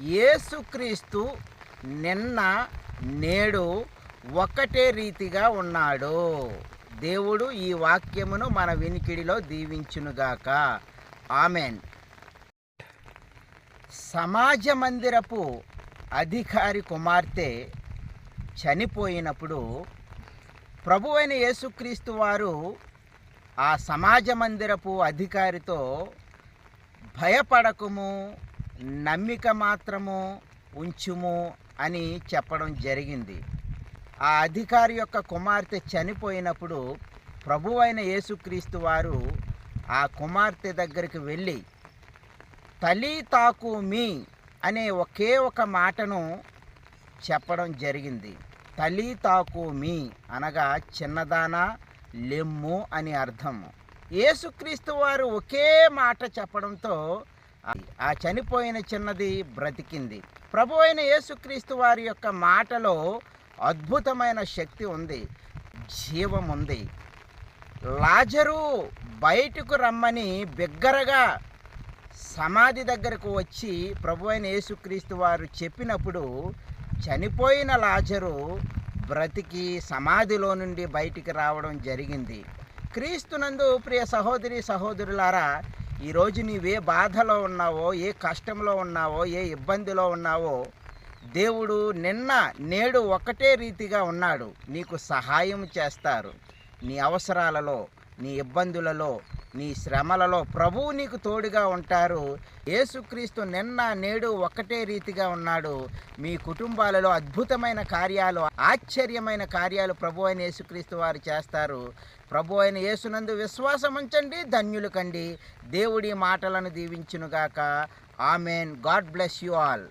యేసుక్రీస్తు నిన్న నేడు ఒక్కటే రీతిగా ఉన్నాడు. దేవుడు ఈ వాక్యమును మన వినికిడిలో దీవించునుగాక. ఆమెన్. సమాజ మందిరపు అధికారి కుమార్తె చనిపోయినప్పుడు ప్రభువైన యేసుక్రీస్తు వారు ఆ సమాజ మందిరపు అధికారితో భయపడకుము, నమ్మిక మాత్రము ఉంచుము అని చెప్పడం జరిగింది. ఆ అధికారి యొక్క కుమార్తె చనిపోయినప్పుడు ప్రభువైన యేసుక్రీస్తు వారు ఆ కుమార్తె దగ్గరికి వెళ్ళి తలీతా కూమి అనే ఒకే ఒక మాటను చెప్పడం జరిగింది. తలీతా కూమి అనగా చిన్నదానా లెమ్ము అని అర్థము. యేసుక్రీస్తు వారు ఒకే మాట చెప్పడంతో ఆ చనిపోయిన చిన్నది బ్రతికింది. ప్రభువైన యేసుక్రీస్తు వారి యొక్క మాటలో అద్భుతమైన శక్తి ఉంది, జీవం ఉంది. లాజరు బయటకు రమ్మని బిగ్గరగా సమాధి దగ్గరకు వచ్చి ప్రభువైన యేసుక్రీస్తు వారు చెప్పినప్పుడు చనిపోయిన లాజరు బ్రతికి సమాధిలో నుండి బయటికి రావడం జరిగింది. క్రీస్తునందు ప్రియ సహోదరి సహోదరులారా, ఈరోజు నీవే బాధలో ఉన్నావో, ఏ కష్టంలో ఉన్నావో, ఏ ఇబ్బందిలో ఉన్నావో, దేవుడు నిన్న నేడు ఒకటే రీతిగా ఉన్నాడు. నీకు సహాయం చేస్తారు. నీ అవసరాలలో, నీ ఇబ్బందులలో, నీ శ్రమలలో ప్రభువు నీకు తోడుగా ఉంటారు. యేసుక్రీస్తు నిన్న నేడు ఒకటే రీతిగా ఉన్నాడు. మీ కుటుంబాలలో అద్భుతమైన కార్యాలు, ఆశ్చర్యమైన కార్యాలు ప్రభు అయిన యేసుక్రీస్తు వారు చేస్తారు. ప్రభు అయిన యేసునందు విశ్వాసం ఉంచండి, ధన్యులు కండి. దేవుడి మాటలను దీవించునుగాక. Amen. God bless you all.